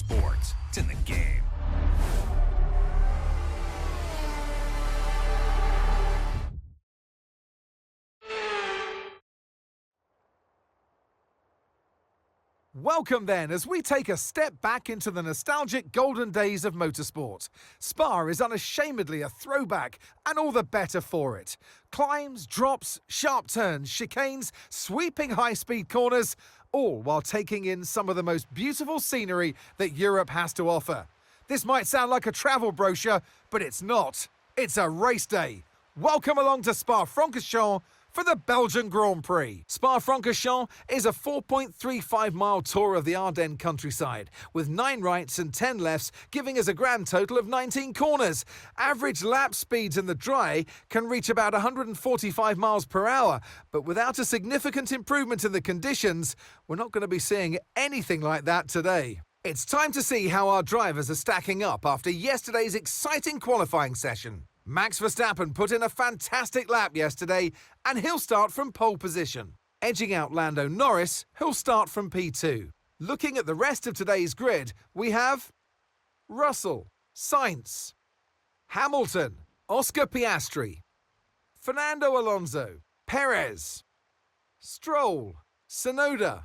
sport. It's in the game. Welcome then, as we take a step back into the nostalgic golden days of motorsport. Spa is unashamedly a throwback, and all the better for it. Climbs, drops, sharp turns, chicanes, sweeping high-speed corners, all while taking in some of the most beautiful scenery that Europe has to offer. This might sound like a travel brochure, but it's not. It's a race day. Welcome along to Spa-Francorchamps for the Belgian Grand Prix. Spa-Francorchamps is a 4.35-mile tour of the Ardennes countryside, with 9 rights and 10 lefts, giving us a grand total of 19 corners. Average lap speeds in the dry can reach about 145 miles per hour, but without a significant improvement in the conditions, we're not going to be seeing anything like that today. It's time to see how our drivers are stacking up after yesterday's exciting qualifying session. Max Verstappen put in a fantastic lap yesterday, and he'll start from pole position. Edging out Lando Norris, who'll start from P2. Looking at the rest of today's grid, we have Russell, Sainz, Hamilton, Oscar Piastri, Fernando Alonso, Perez, Stroll, Tsunoda,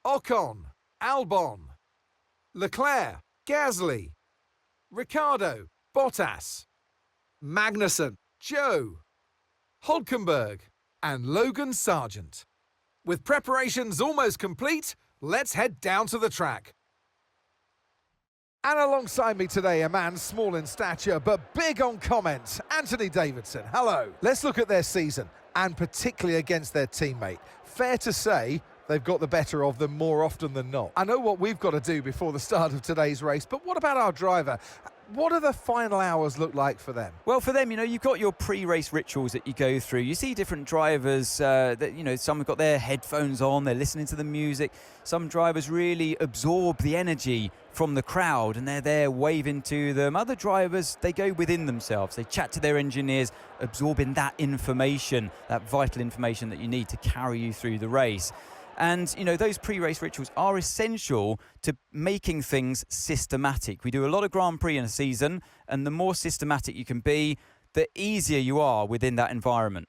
Ocon, Albon, Leclerc, Gasly, Ricciardo, Bottas, Magnussen, Joe, Hülkenberg, and Logan Sargent. With preparations almost complete, let's head down to the track. And alongside me today, a man small in stature but big on comment, Anthony Davidson. Hello. Let's look at their season, and particularly against their teammate. Fair to say they've got the better of them more often than not. I know what we've got to do before the start of today's race, but what about our driver? What do the final hours look like for them? Well, for them, you've got your pre-race rituals that you go through. You see different drivers that, some have got their headphones on, they're listening to the music. Some drivers really absorb the energy from the crowd and they're there waving to them. Other drivers, they go within themselves. They chat to their engineers, absorbing that information, that vital information that you need to carry you through the race. And, those pre-race rituals are essential to making things systematic. We do a lot of Grand Prix in a season, and the more systematic you can be, the easier you are within that environment.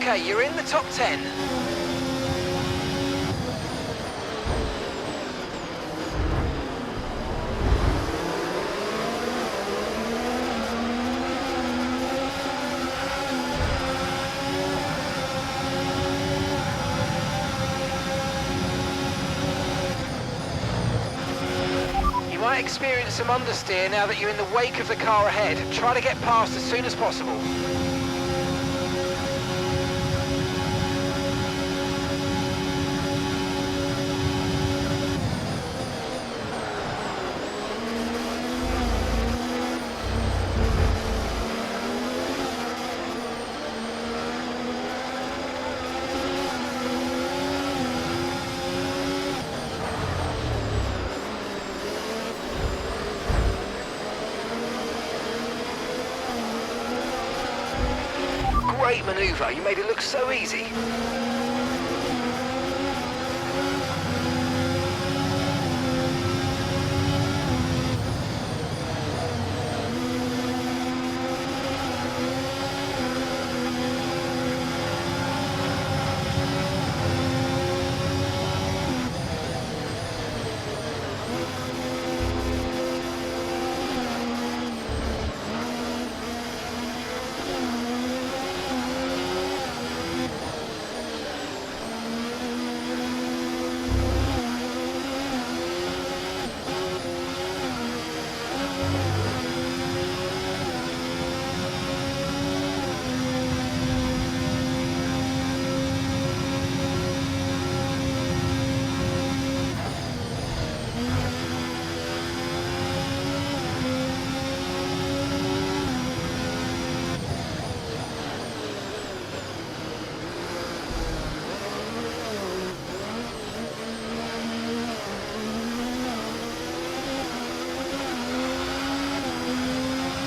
Okay, you're in the top 10. You might experience some understeer now that you're in the wake of the car ahead. Try to get past as soon as possible. Great manoeuvre, you made it look so easy.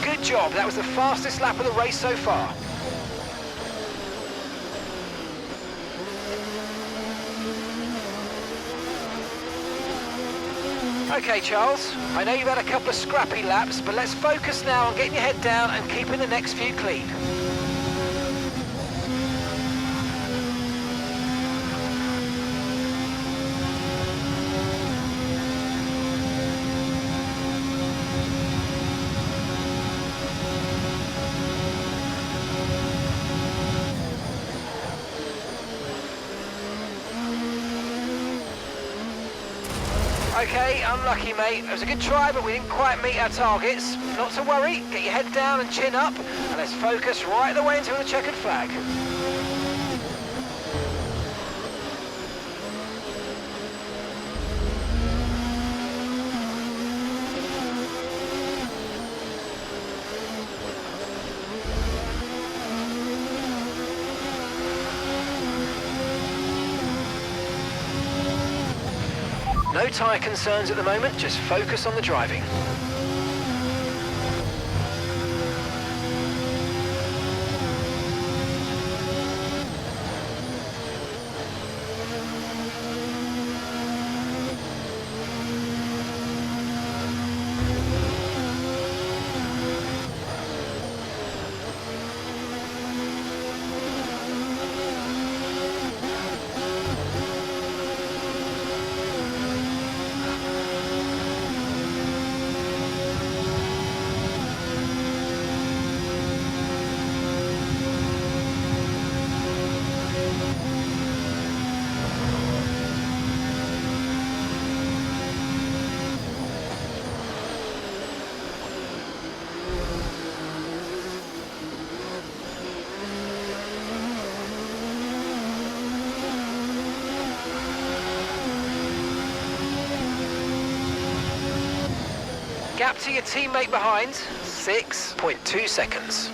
Good job, that was the fastest lap of the race so far. Okay, Charles, I know you've had a couple of scrappy laps, but let's focus now on getting your head down and keeping the next few clean. Okay, unlucky mate. It was a good try, but we didn't quite meet our targets. Not to worry, get your head down and chin up, and let's focus right the way into the checkered flag. No tyre concerns at the moment, just focus on the driving. Gap to your teammate behind, 6.2 seconds.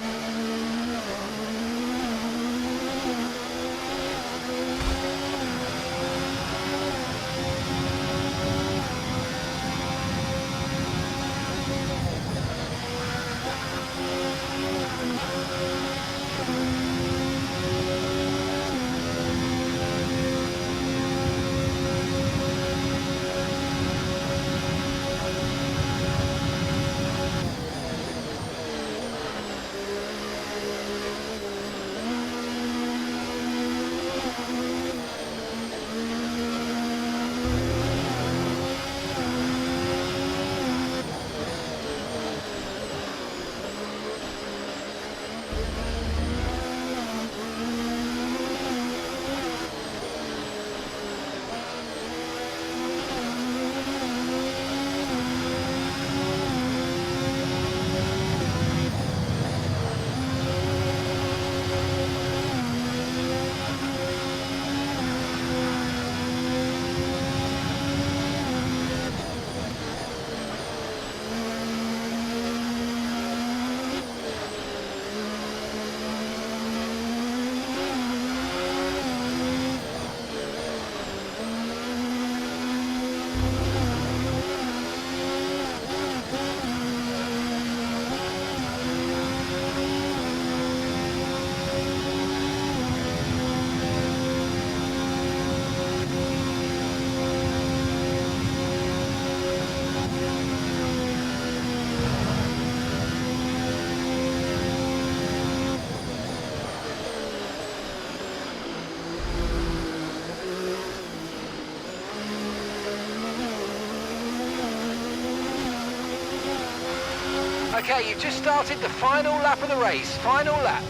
Okay, you've just started the final lap of the race. Final lap.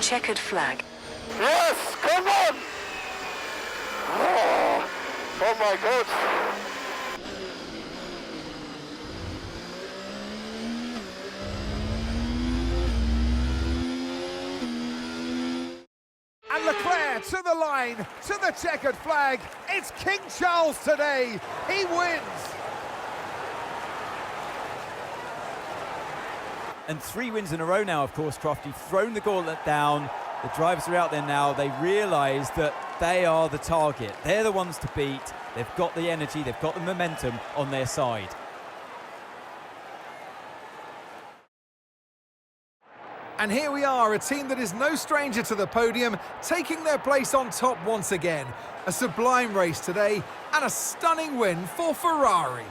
Checkered flag. Yes, come on! Oh my God. And Leclerc to the line, to the checkered flag. It's King Charles today. He wins. And 3 wins in a row now, of course, Croft. You've thrown the gauntlet down. The drivers are out there now. They realise that they are the target. They're the ones to beat. They've got the energy. They've got the momentum on their side. And here we are, a team that is no stranger to the podium, taking their place on top once again. A sublime race today and a stunning win for Ferrari.